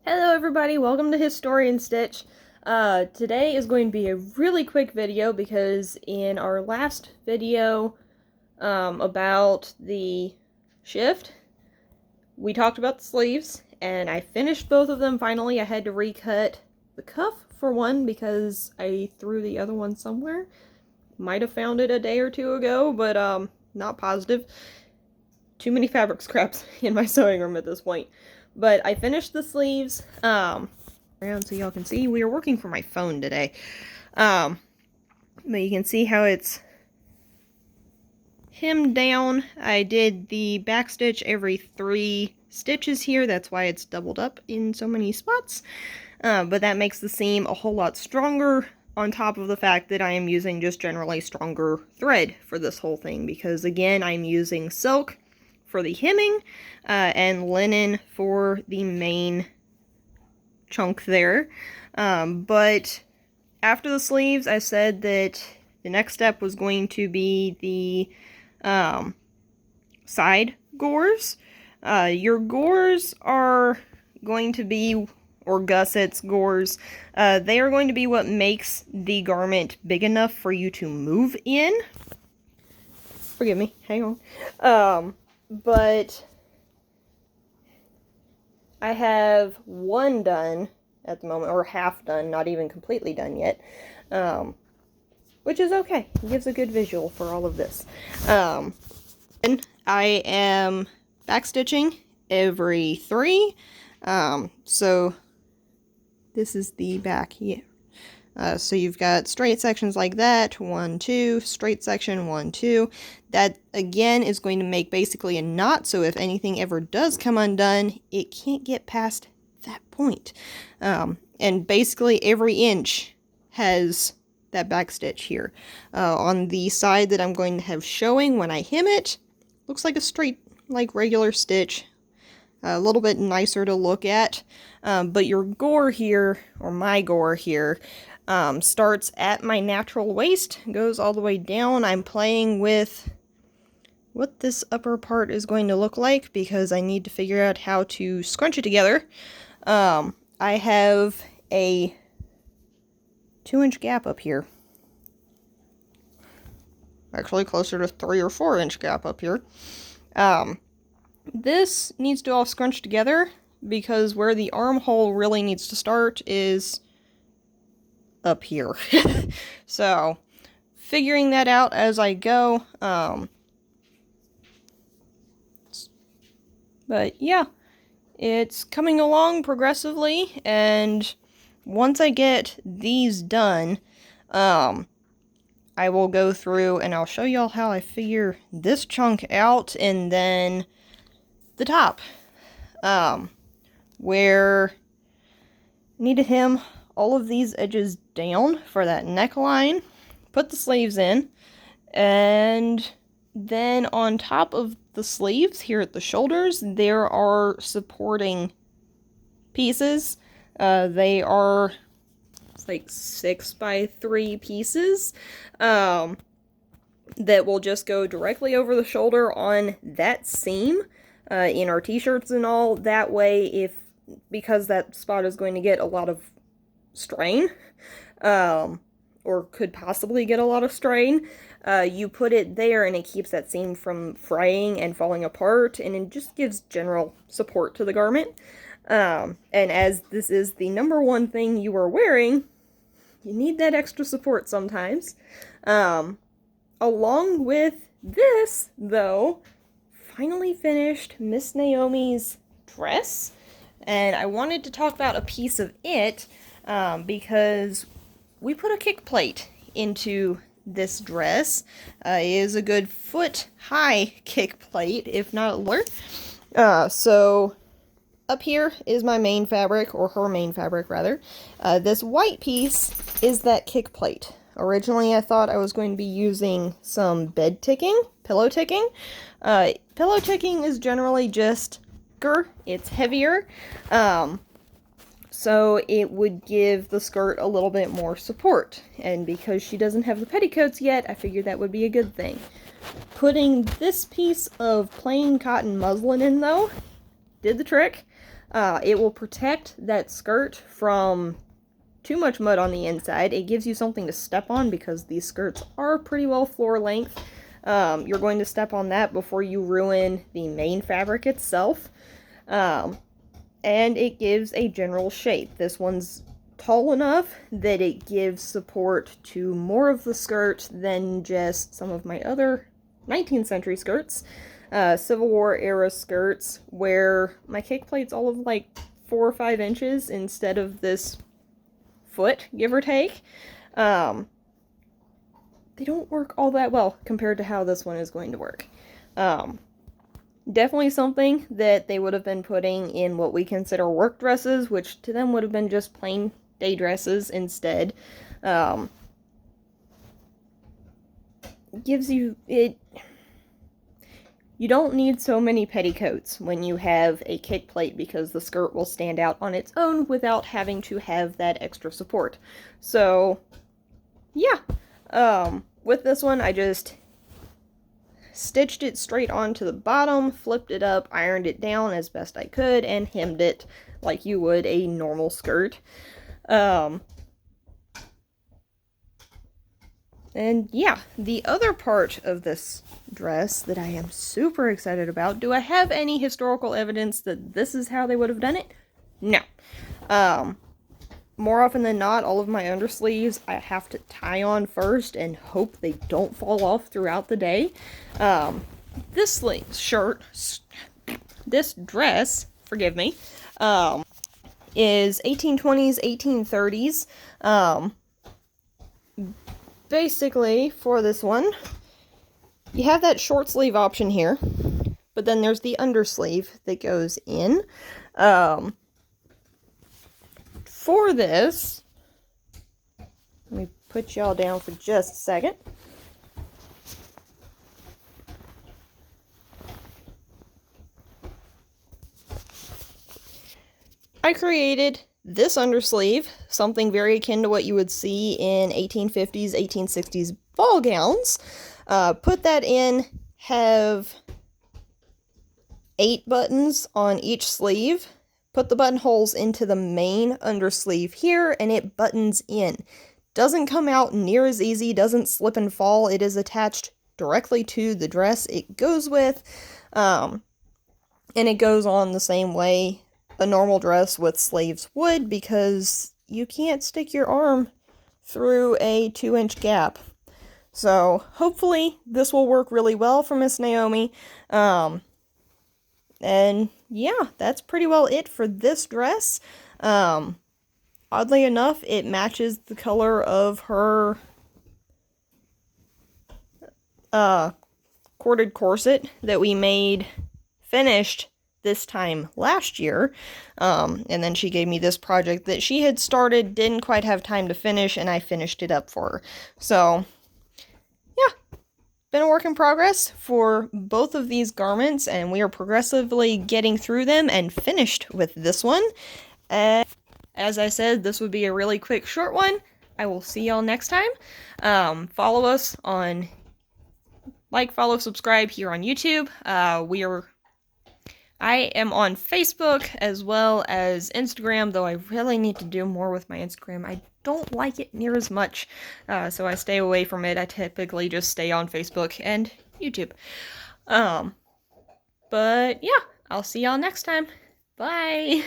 Hello everybody, welcome to Historian Stitch. Today is going to be a really quick video because in our last video about the shift, we talked about the sleeves, and I finished both of them finally. I had to recut the cuff for one because I threw the other one somewhere. Might have found it a day or two ago, but not positive. Too many fabric scraps in my sewing room at this point. But I finished the sleeves, around so y'all can see. We are working from my phone today. But you can see how it's hemmed down. I did the back stitch every 3 stitches here. That's why it's doubled up in so many spots. But that makes the seam a whole lot stronger, on top of the fact that I am using just generally stronger thread for this whole thing. Because again, I'm using silk for the hemming, and linen for the main chunk there. But after the sleeves, I said that the next step was going to be the side gores. Your gores are going to be, or gussets, gores, they are going to be what makes the garment big enough for you to move in. Forgive me, hang on. But I have one done at the moment, or half done, not even completely done yet, which is okay. It gives a good visual for all of this. And I am backstitching every 3, so this is the back here. So you've got straight sections like that, 1, 2, straight section, 1, 2. That, again, is going to make basically a knot, so if anything ever does come undone, it can't get past that point. And basically every inch has that back stitch here. On the side that I'm going to have showing when I hem it, looks like a straight, like regular stitch. A little bit nicer to look at. But your gore here, or my gore here, starts at my natural waist, goes all the way down. I'm playing with what this upper part is going to look like because I need to figure out how to scrunch it together. I have a 2-inch gap up here. Actually closer to 3 or 4-inch gap up here. This needs to all scrunch together because where the armhole really needs to start is up here. So, figuring that out as I go. But yeah, it's coming along progressively, and once I get these done, I will go through and I'll show y'all how I figure this chunk out, and then the top, where I need to hem all of these edges down for that neckline, put the sleeves in, and then on top of the sleeves here at the shoulders, there are supporting pieces. They are like 6x3 pieces, that will just go directly over the shoulder on that seam, in our t-shirts and all. That way, because that spot is going to get a lot of strain, or could possibly get a lot of strain, you put it there and it keeps that seam from fraying and falling apart, and it just gives general support to the garment. And as this is the #1 thing you are wearing, you need that extra support sometimes. Along with this, though, finally finished Miss Naomi's dress, and I wanted to talk about a piece of it, because we put a kick plate into this dress. It is a good foot-high kick plate, if not lower. So up here is my main fabric, or her main fabric, rather. This white piece is that kick plate. Originally, I thought I was going to be using some bed ticking, pillow ticking. Pillow ticking is generally just thicker, it's heavier, so it would give the skirt a little bit more support. And because she doesn't have the petticoats yet, I figured that would be a good thing. Putting this piece of plain cotton muslin in, though, did the trick. It will protect that skirt from too much mud on the inside. It gives you something to step on because these skirts are pretty well floor length. You're going to step on that before you ruin the main fabric itself. And it gives a general shape. This one's tall enough that it gives support to more of the skirt than just some of my other 19th century skirts. Civil War era skirts where my kick plate's all of like 4 or 5 inches instead of this foot, give or take. They don't work all that well compared to how this one is going to work. Definitely something that they would have been putting in what we consider work dresses, which to them would have been just plain day dresses instead. Gives you it. You don't need so many petticoats when you have a kick plate because the skirt will stand out on its own without having to have that extra support. So, yeah. With this one, I just stitched it straight onto the bottom, flipped it up, ironed it down as best I could, and hemmed it like you would a normal skirt. And yeah, the other part of this dress that I am super excited about, do I have any historical evidence that this is how they would have done it? No. More often than not, all of my undersleeves I have to tie on first and hope they don't fall off throughout the day. This dress, forgive me, is 1820s, 1830s. Basically, for this one, you have that short sleeve option here, but then there's the undersleeve that goes in. For this, let me put y'all down for just a second. I created this undersleeve, something very akin to what you would see in 1850s, 1860s ball gowns. Put that in, have 8 buttons on each sleeve. Put the buttonholes into the main undersleeve here, and it buttons in. Doesn't come out near as easy, doesn't slip and fall. It is attached directly to the dress it goes with, and it goes on the same way a normal dress with sleeves would, because you can't stick your arm through a 2-inch gap. So hopefully this will work really well for Miss Naomi. And yeah, that's pretty well it for this dress. Oddly enough, it matches the color of her corded corset that we made finished this time last year. And then she gave me this project that she had started, didn't quite have time to finish, and I finished it up for her. So, yeah, been a work in progress for both of these garments, and we are progressively getting through them and finished with this one. And as I said, this would be a really quick, short one. I will see y'all next time. Follow us on, follow, subscribe here on YouTube. I am on Facebook as well as Instagram, though I really need to do more with my Instagram. I don't like it near as much, so I stay away from it. I typically just stay on Facebook and YouTube. But yeah, I'll see y'all next time. Bye!